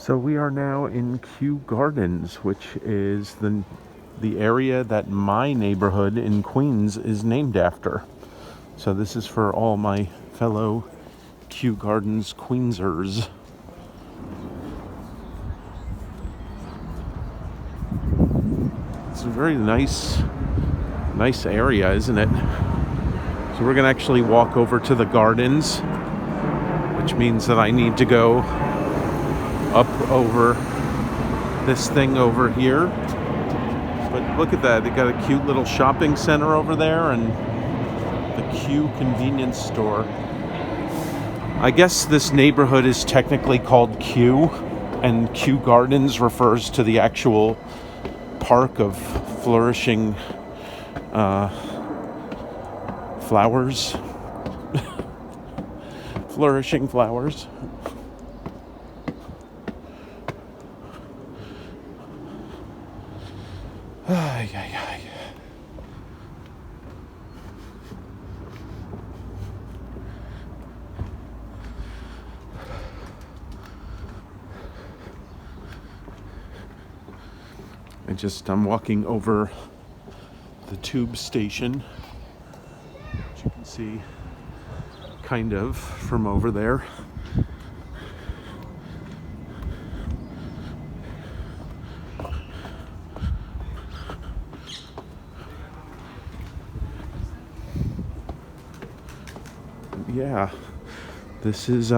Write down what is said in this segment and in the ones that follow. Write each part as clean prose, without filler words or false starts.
So we are now in Kew Gardens, which is the area that my neighborhood in Queens is named after. So this is for all my fellow Kew Gardens Queensers. It's a very nice area, isn't it? So we're gonna actually walk over to the gardens, which means that I need to go up over this thing over here. But look at that, they got a cute little shopping center over there and the Kew convenience store. I guess this neighborhood is technically called Kew, and Kew Gardens refers to the actual park of flourishing flowers. Flourishing flowers. Ay, ay, ay. I'm walking over the tube station, which you can see kind of from over there. Yeah, this is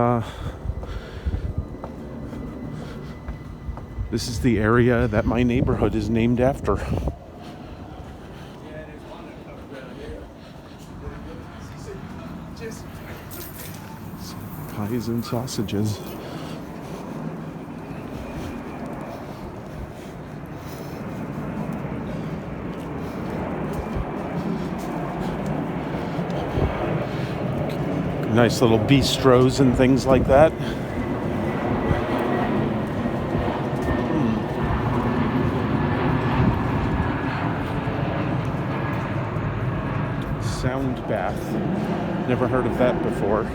the area that my neighborhood is named after. Pies and sausages. Nice little bistros and things like that. Sound bath. Never heard of that before.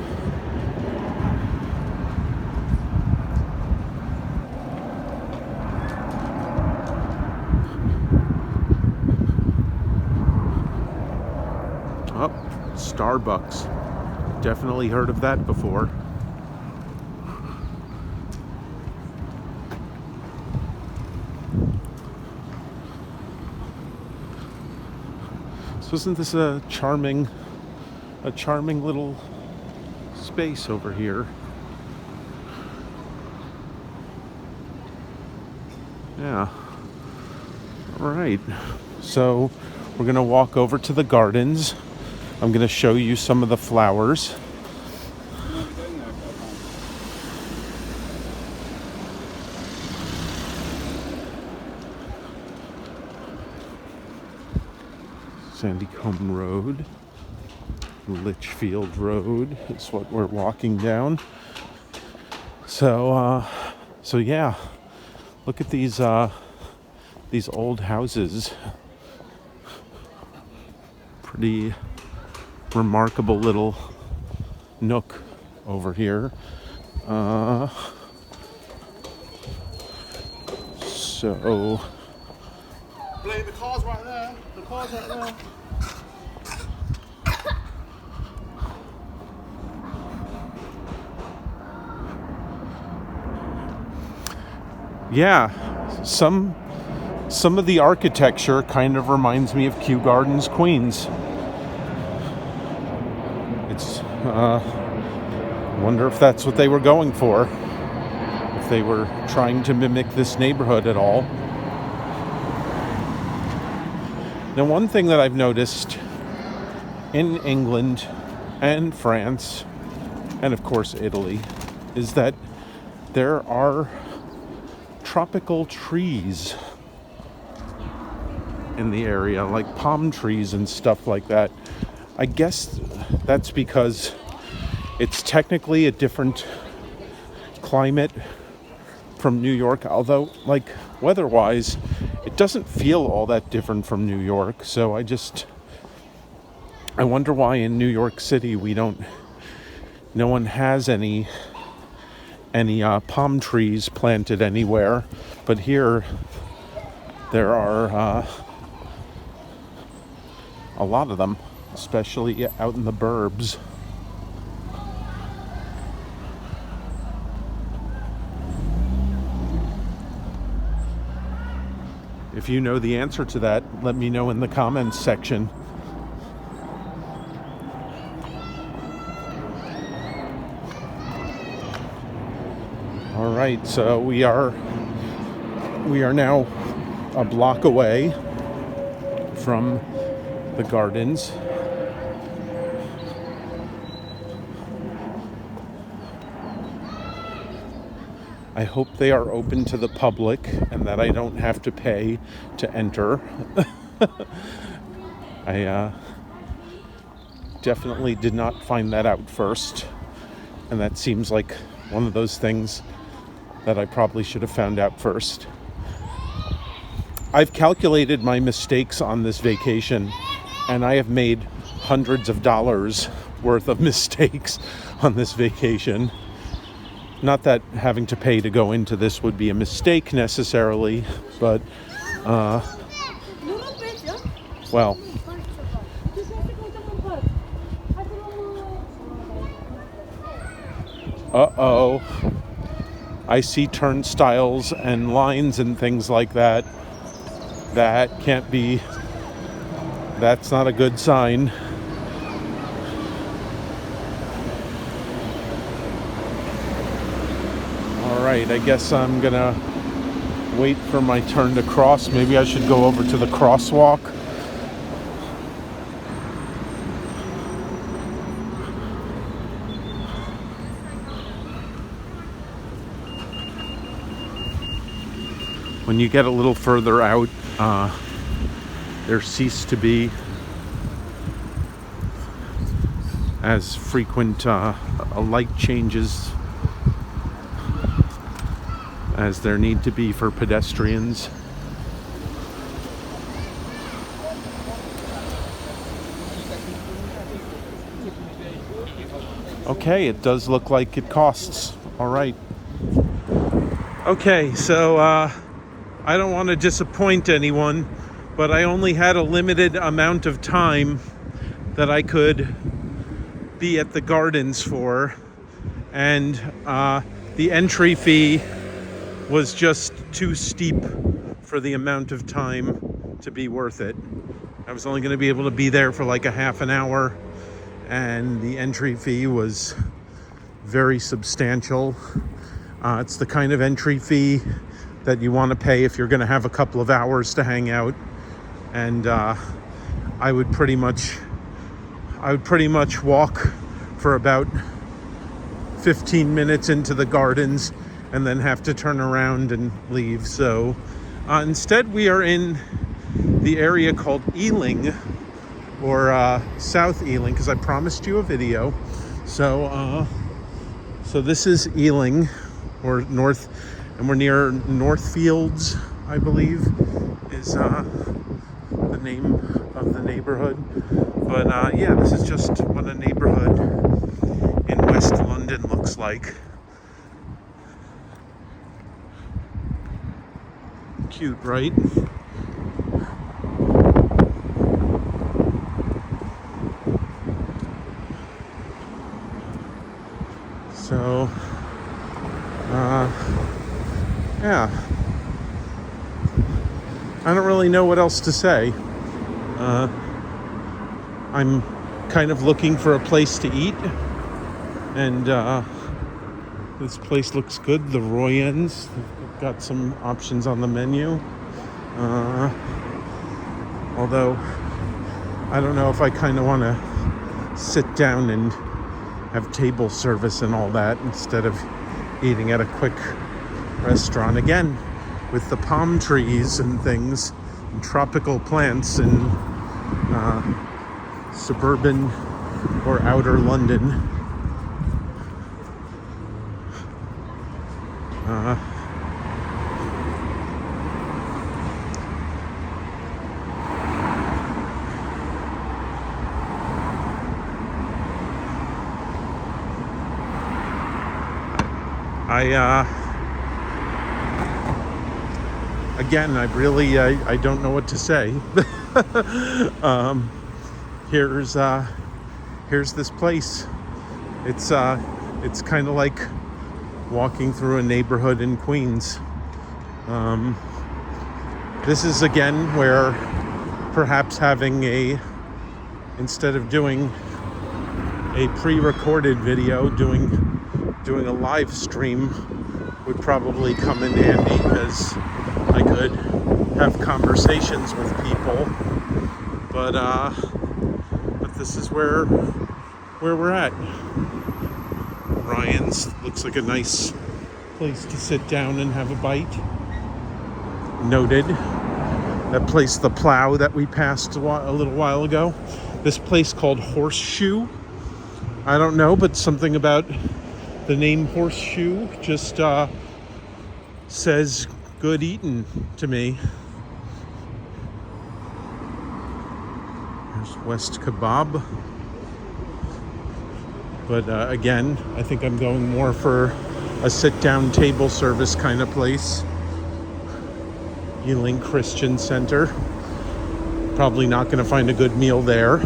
Oh, Starbucks. Definitely heard of that before. So isn't this a charming little space over here? Yeah. All right. So we're gonna walk over to the gardens. I'm gonna show you some of the flowers. Sandycombe Road, Litchfield Road is what we're walking down. So yeah, look at these old houses. Pretty remarkable little nook over here. So. The car's right there. The car's right there. Yeah, some of the architecture kind of reminds me of Kew Gardens, Queens. It's wonder if that's what they were going for, if they were trying to mimic this neighborhood at all. Now, one thing that I've noticed in England and France, and of course Italy, is that there are tropical trees in the area, like palm trees and stuff like that. I guess that's because it's technically a different climate from New York, although, like, weather-wise, it doesn't feel all that different from New York. So I wonder why in New York City no one has any any palm trees planted anywhere, but here there are a lot of them, especially out in the burbs. If you know the answer to that, let me know in the comments section. All right, so we are now a block away from the gardens. I hope they are open to the public and that I don't have to pay to enter. I definitely did not find that out first, and that seems like one of those things that I probably should have found out first. I've calculated my mistakes on this vacation, and I have made hundreds of dollars worth of mistakes on this vacation. Not that having to pay to go into this would be a mistake necessarily, but, well, uh-oh. I see turnstiles and lines and things like that. That can't be, that's not a good sign. All right, I guess I'm gonna wait for my turn to cross. Maybe I should go over to the crosswalk. When you get a little further out, there cease to be as frequent light changes as there need to be for pedestrians. Okay, it does look like it costs. All right. Okay, so I don't want to disappoint anyone, but I only had a limited amount of time that I could be at the gardens for, and the entry fee was just too steep for the amount of time to be worth it. I was only going to be able to be there for like a half an hour, and the entry fee was very substantial. It's the kind of entry fee that you want to pay if you're going to have a couple of hours to hang out, and I would pretty much walk for about 15 minutes into the gardens and then have to turn around and leave. So instead we are in the area called Ealing, or South Ealing, because I promised you a video. So this is Ealing, or North, and we're near Northfields, I believe, is the name of the neighborhood. But yeah, this is just what a neighborhood in West London looks like. Cute, right? So, yeah. I don't really know what else to say. I'm kind of looking for a place to eat, and this place looks good. The Royans, they've got some options on the menu. Although, I don't know if I kind of want to sit down and have table service and all that instead of eating at a quick restaurant. Again, with the palm trees and things, and tropical plants in suburban or outer London. Again, I don't know what to say. Here's this place. It's kind of like walking through a neighborhood in Queens. This is again where perhaps instead of doing a pre-recorded video, doing a live stream would probably come in handy, because I could have conversations with people. But this is where we're at. Ryan's looks like a nice place to sit down and have a bite. Noted. That place, The Plow, that we passed a little while ago. This place called Horseshoe. I don't know, but something about the name Horseshoe just says good eatin' to me. There's West Kebab. But again, I think I'm going more for a sit-down table service kind of place. Ealing Christian Center. Probably not going to find a good meal there.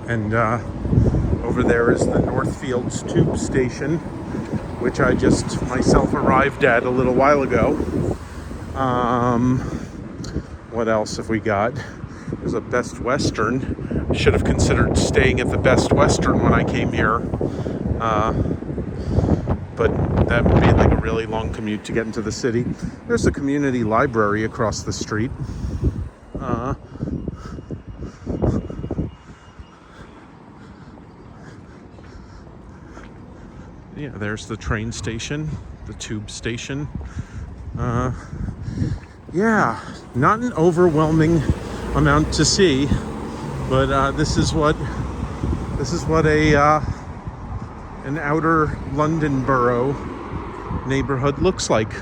And over there is the Northfields tube station, which I just myself arrived at a little while ago. What else have we got? There's a Best Western. I should have considered staying at the Best Western when I came here. But that would be like a really long commute to get into the city. There's a community library across the street. Yeah, there's the train station, the tube station. Yeah, not an overwhelming amount to see, but this is what an outer London borough neighborhood looks like.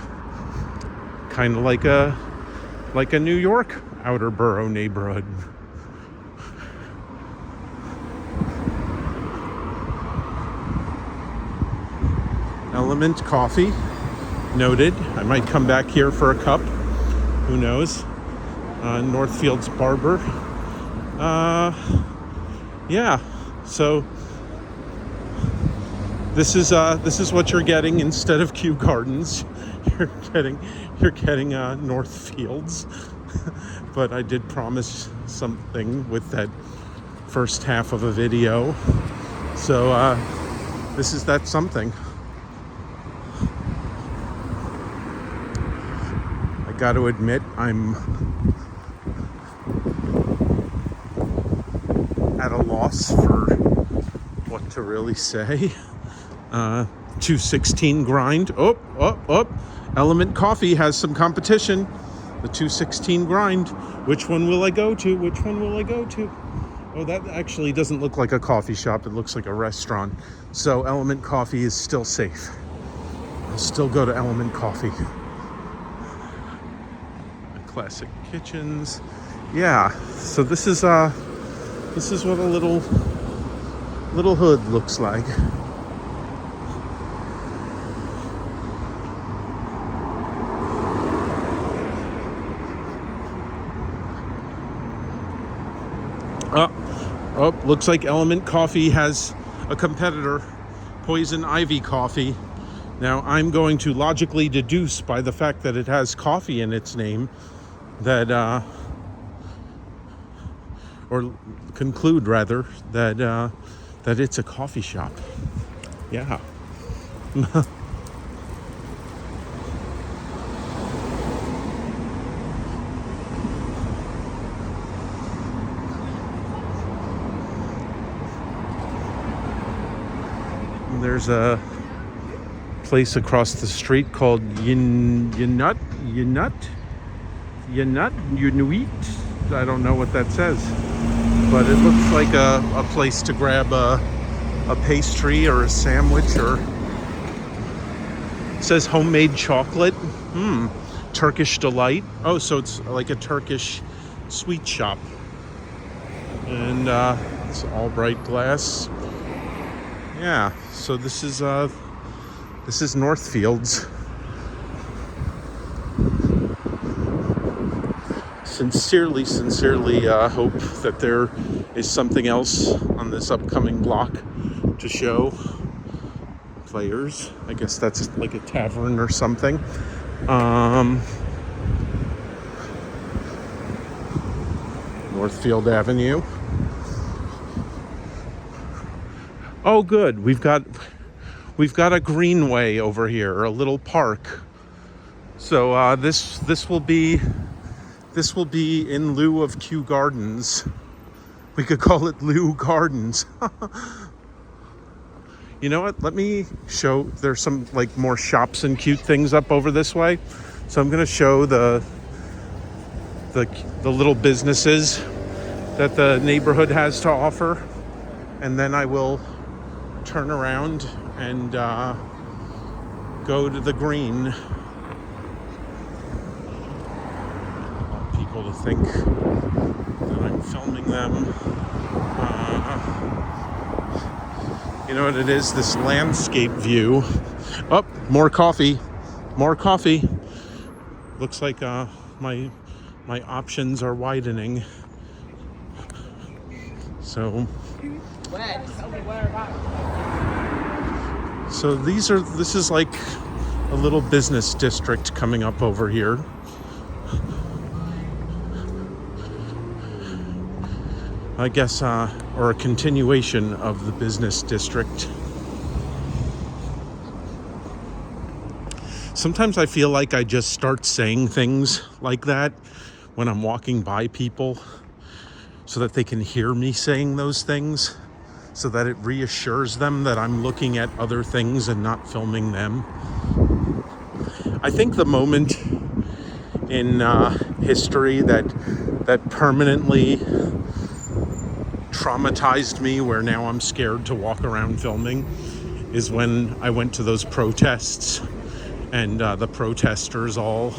Kind of like a New York outer borough neighborhood. Element Coffee, noted. I might come back here for a cup. Who knows? Northfields Barber. Yeah. So this is what you're getting instead of Kew Gardens. You're getting Northfields. But I did promise something with that first half of a video. So this is that something. Got to admit, I'm at a loss for what to really say. 216 grind. Oh. Element Coffee has some competition. The 216 grind. Which one will I go to? Oh, that actually doesn't look like a coffee shop. It looks like a restaurant. So Element Coffee is still safe. I'll still go to Element Coffee. Classic Kitchens. Yeah, so this is what a little hood looks like. Looks like Element Coffee has a competitor, Poison Ivy Coffee. Now I'm going to logically deduce by the fact that it has coffee in its name that or conclude rather that it's a coffee shop. Yeah. There's a place across the street called Yunuit. I don't know what that says, but it looks like a place to grab a pastry or a sandwich, or it says homemade chocolate. Turkish delight. Oh, so it's like a Turkish sweet shop. And it's all bright glass. Yeah, so this is Northfields. Sincerely hope that there is something else on this upcoming block to show players. I guess that's like a tavern or something. Northfield Avenue. Oh, good. We've got a greenway over here, a little park. So this will be in lieu of Kew Gardens. We could call it Lou Gardens. You know what? Let me show. There's some like more shops and cute things up over this way. So I'm going to show the little businesses that the neighborhood has to offer, and then I will turn around and go to the green. I want people to think that I'm filming them. You know what it is? This landscape view. Oh, more coffee. Looks like my options are widening. So this is like a little business district coming up over here. I guess, or a continuation of the business district. Sometimes I feel like I just start saying things like that when I'm walking by people so that they can hear me saying those things, so that it reassures them that I'm looking at other things and not filming them. I think the moment in history that permanently traumatized me, where now I'm scared to walk around filming, is when I went to those protests and the protesters all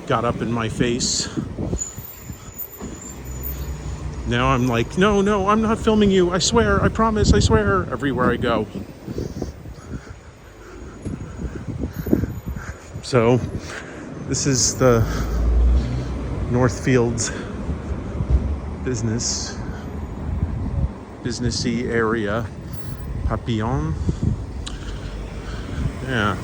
got up in my face. Now I'm like, no, I'm not filming you. I swear, I promise, I swear, everywhere I go. So this is the Northfields businessy area. Papillon. Yeah.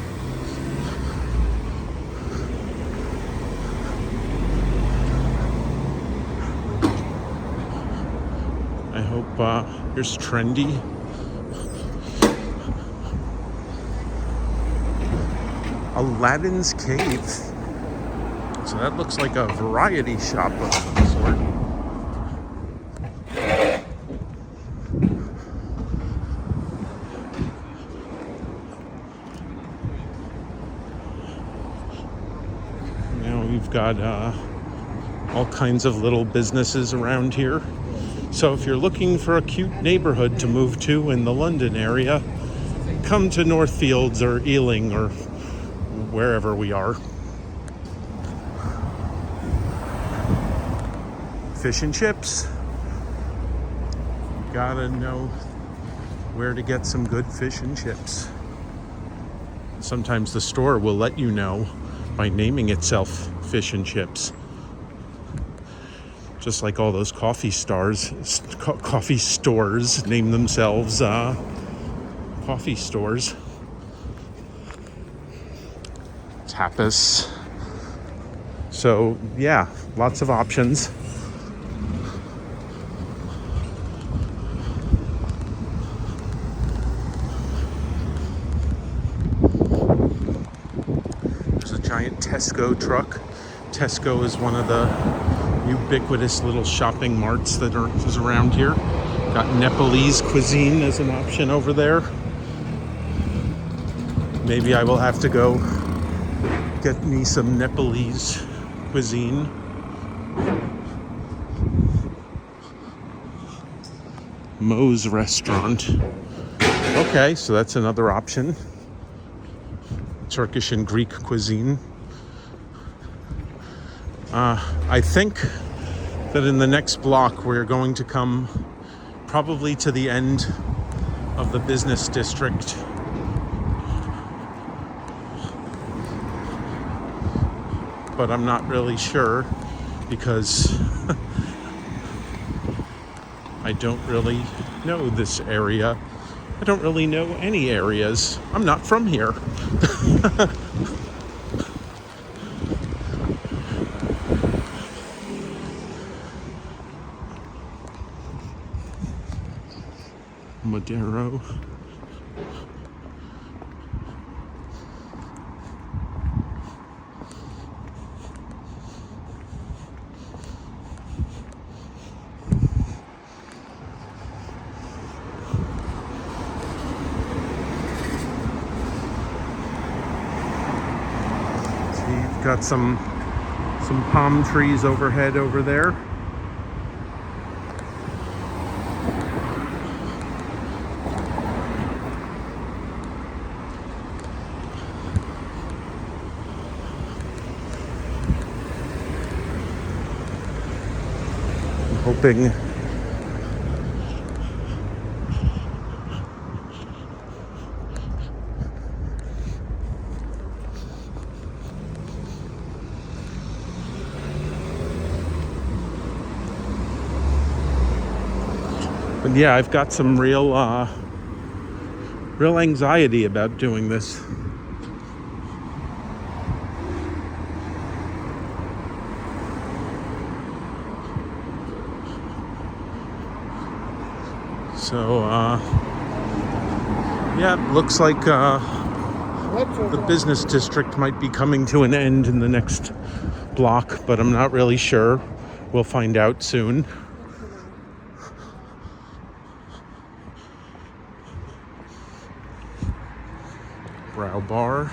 I hope here's trendy. Aladdin's Cave. So that looks like a variety shop of some sort. We've got all kinds of little businesses around here. So if you're looking for a cute neighborhood to move to in the London area, come to Northfields or Ealing or wherever we are. Fish and chips. Gotta know where to get some good fish and chips. Sometimes the store will let you know by naming itself Fish and Chips. Just like all those coffee stores name themselves coffee stores. Tapas. So yeah, lots of options. Giant Tesco truck. Tesco is one of the ubiquitous little shopping marts that is around here. Got Nepalese cuisine as an option over there. Maybe I will have to go get me some Nepalese cuisine. Moe's restaurant. Okay, so that's another option. Turkish and Greek cuisine. I think that in the next block we're going to come probably to the end of the business district. But I'm not really sure because I don't really know this area. I don't really know any areas. I'm not from here. Madero. Got some palm trees overhead over there. I'm hoping but yeah, I've got some real anxiety about doing this. So yeah, looks like the business district might be coming to an end in the next block, but I'm not really sure. We'll find out soon. Brow Bar.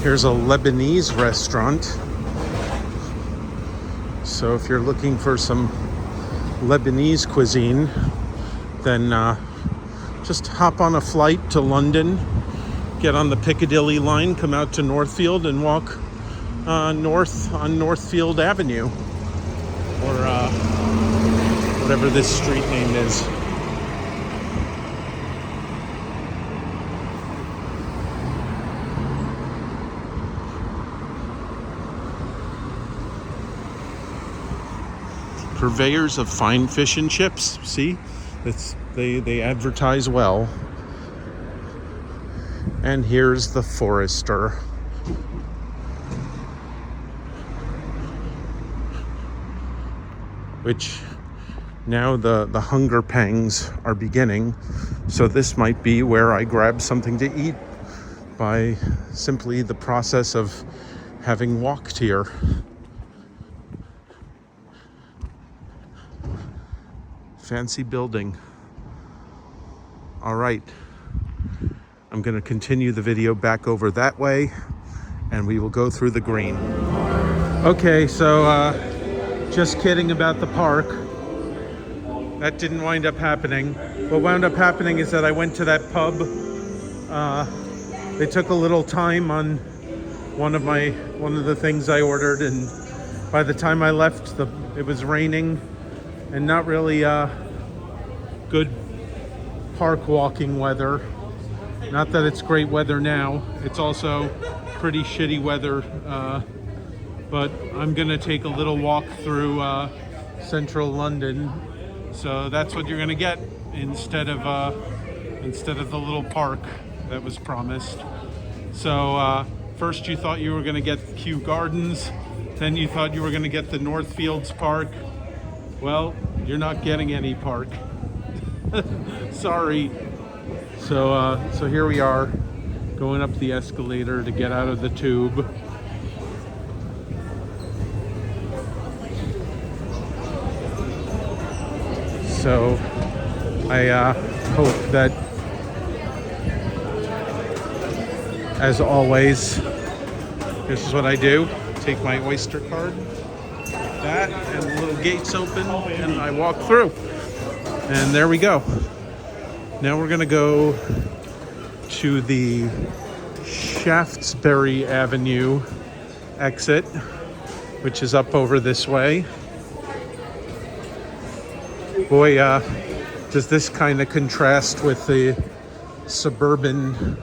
Here's a Lebanese restaurant. So if you're looking for some Lebanese cuisine, then just hop on a flight to London, get on the Piccadilly line, come out to Northfield and walk north on Northfield Avenue, or whatever this street name is. Purveyors of fine fish and chips. See, they advertise well. And here's the Forester, which now the hunger pangs are beginning. So this might be where I grab something to eat by simply the process of having walked here. Fancy building. All right, I'm going to continue the video back over that way and we will go through the green. Okay, so just kidding about the park. That didn't wind up happening. What wound up happening is that I went to that pub. They took a little time on one of the things I ordered, and by the time I left, it was raining and not really good park walking weather. Not that it's great weather now. It's also pretty shitty weather, but I'm gonna take a little walk through central London. So that's what you're gonna get instead of the little park that was promised. So first you thought you were gonna get Kew Gardens, then you thought you were gonna get the Northfields Park, Well, you're not getting any park. Sorry. So here we are, going up the escalator to get out of the tube. So I hope that, as always, this is what I do. Take my Oyster card, that, and the little gates open, and I walk through. And there we go. Now we're gonna go to the Shaftesbury Avenue exit, which is up over this way. Boy, does this kind of contrast with the suburban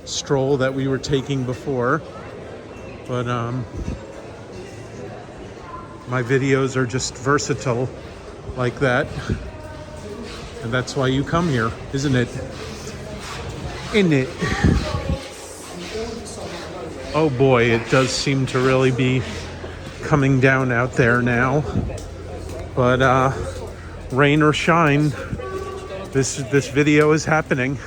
stroll that we were taking before. But my videos are just versatile like that. And that's why you come here, isn't it? Isn't it? Oh boy, it does seem to really be coming down out there now. But rain or shine, this video is happening.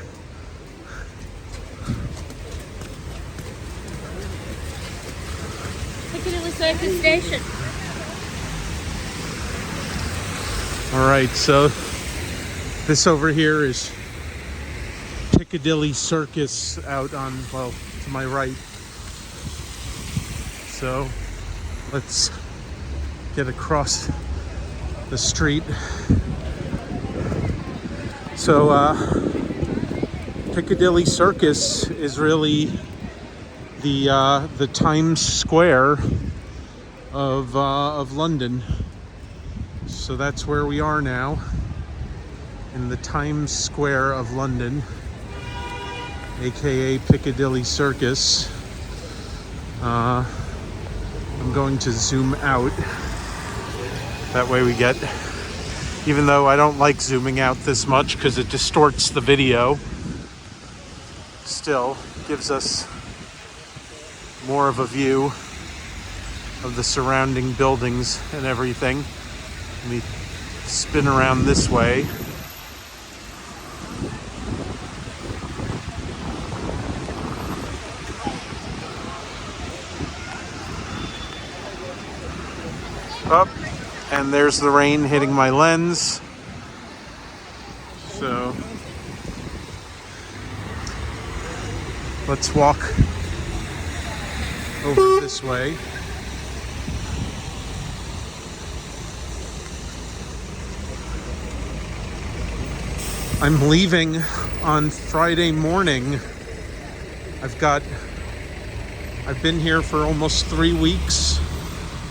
Piccadilly Circus Station. All right, so this over here is Piccadilly Circus out on, well, to my right. So let's get across the street. So Piccadilly Circus is really the Times Square of London. So that's where we are now, in the Times Square of London, aka Piccadilly Circus. I'm going to zoom out. That way we get, even though I don't like zooming out this much because it distorts the video, still gives us more of a view of the surrounding buildings and everything. Let me spin around this way. Up, and there's the rain hitting my lens. So let's walk over this way. I'm leaving on Friday morning. I've been here for almost 3 weeks.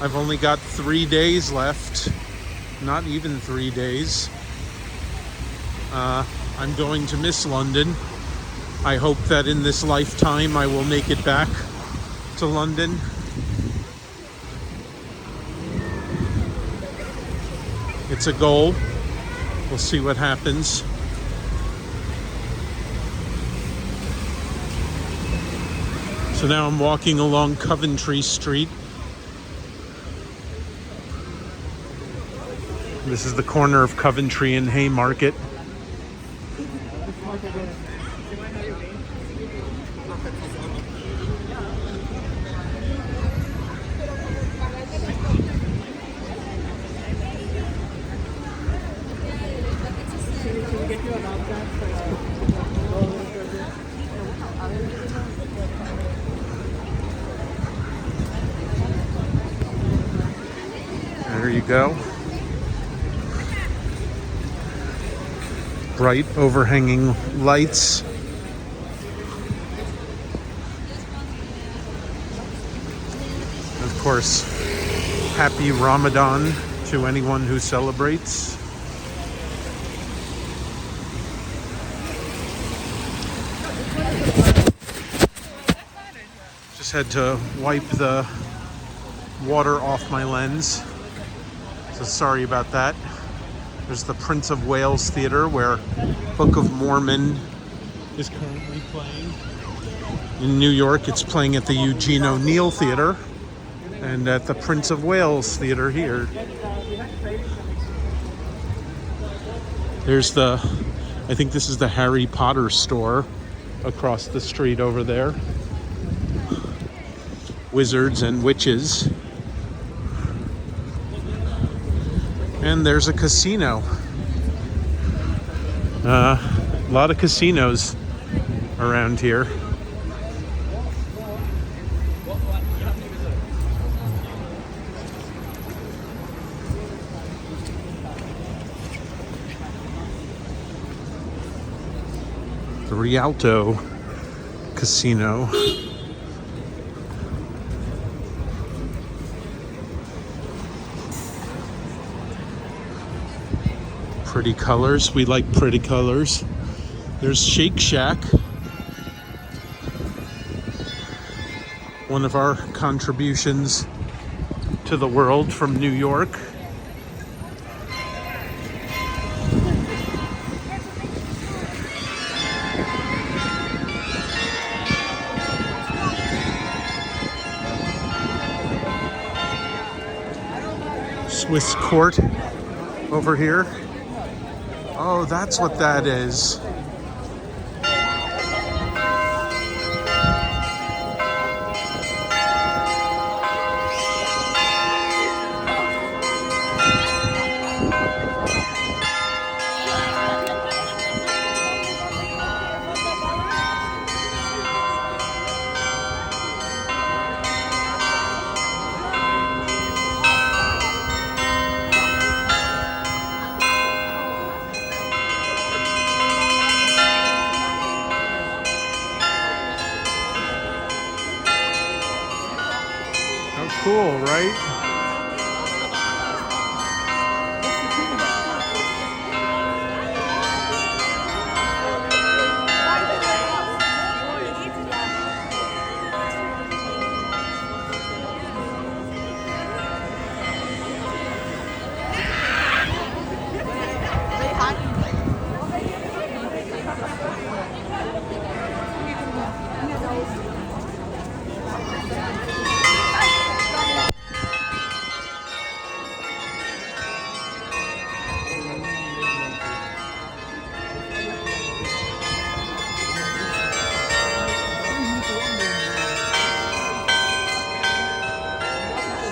I've only got 3 days left, not even 3 days. I'm going to miss London. I hope that in this lifetime I will make it back to London. It's a goal. We'll see what happens. So now I'm walking along Coventry Street. This is the corner of Coventry and Haymarket. There you go. Bright overhanging lights. Of course, happy Ramadan to anyone who celebrates. Just had to wipe the water off my lens. So sorry about that. There's the Prince of Wales Theatre, where Book of Mormon is currently playing. In New York, it's playing at the Eugene O'Neill Theatre and at the Prince of Wales Theatre here. There's I think this is the Harry Potter store across the street over there. Wizards and witches. And there's a casino. A lot of casinos around here. The Rialto Casino. Pretty colors. We like pretty colors. There's Shake Shack. One of our contributions to the world from New York. Swiss Court over here. Oh, that's what that is. How cool, right?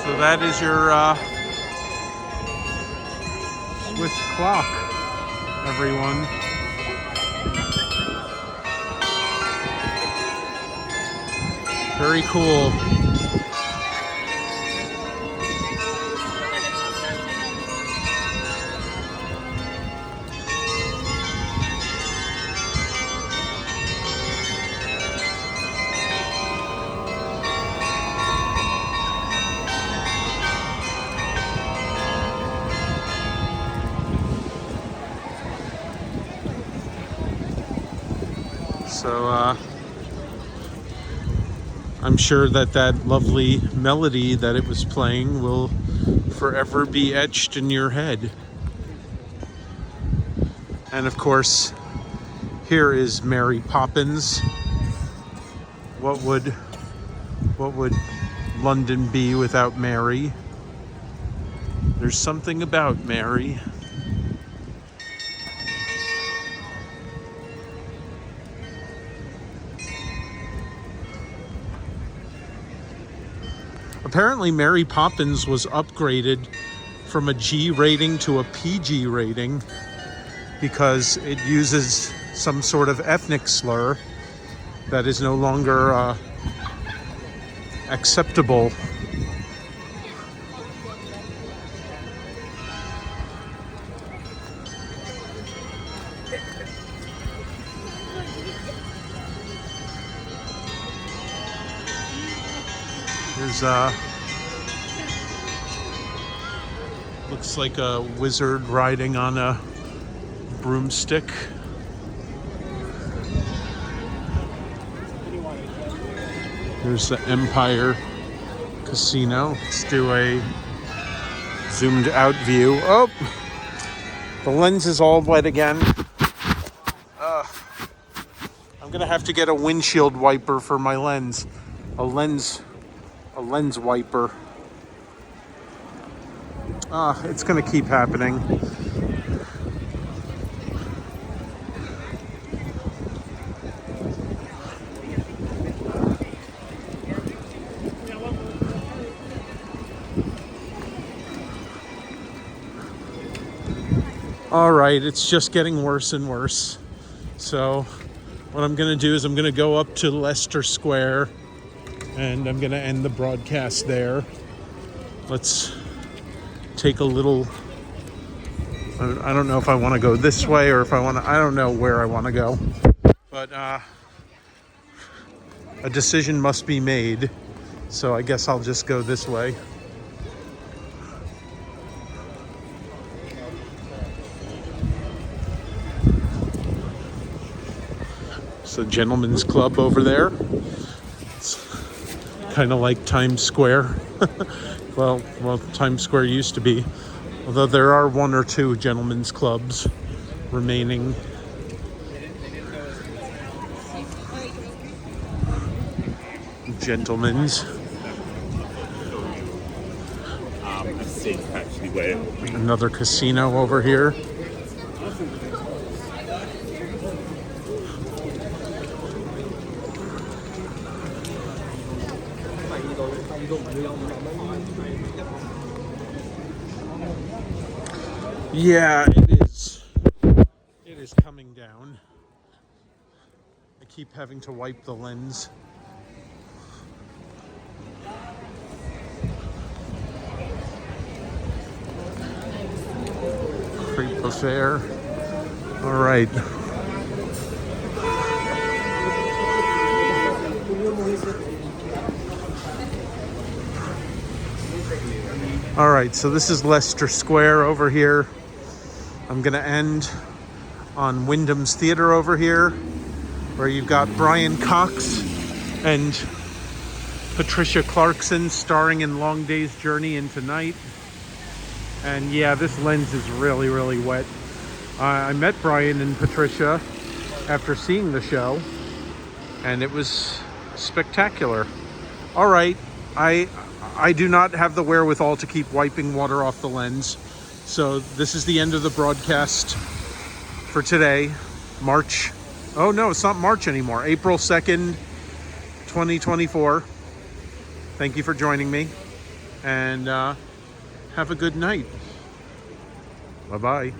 So that is your Swiss clock, everyone. Very cool. So I'm sure that lovely melody that it was playing will forever be etched in your head. And of course, here is Mary Poppins. What would London be without Mary? There's something about Mary. Apparently, Mary Poppins was upgraded from a G rating to a PG rating because it uses some sort of ethnic slur that is no longer acceptable. There's looks like a wizard riding on a broomstick. There's the Empire Casino. Let's do a zoomed out view. Oh, the lens is all wet again. I'm gonna have to get a windshield wiper for my lens. A lens wiper. It's gonna keep happening. All right, it's just getting worse and worse. So what I'm going to do is I'm going to go up to Leicester Square and I'm going to end the broadcast there. Let's take a little... I don't know if I want to go this way or if I want to... I don't know where I want to go. But a decision must be made. So I guess I'll just go this way. It's a gentleman's club over there. It's kind of like Times Square. well, Times Square used to be. Although there are one or two gentlemen's clubs remaining. Gentlemen's. Another casino over here. Yeah, it is. It is coming down. I keep having to wipe the lens. Crepe affair. All right. All right, so this is Leicester Square over here. I'm gonna end on Wyndham's Theatre over here, where you've got Brian Cox and Patricia Clarkson starring in Long Day's Journey into Night. And yeah, this lens is really, really wet. I met Brian and Patricia after seeing the show, and it was spectacular. All right, I do not have the wherewithal to keep wiping water off the lens. So this is the end of the broadcast for today, March. Oh no, it's not March anymore. April 2nd, 2024. Thank you for joining me, and have a good night. Bye-bye.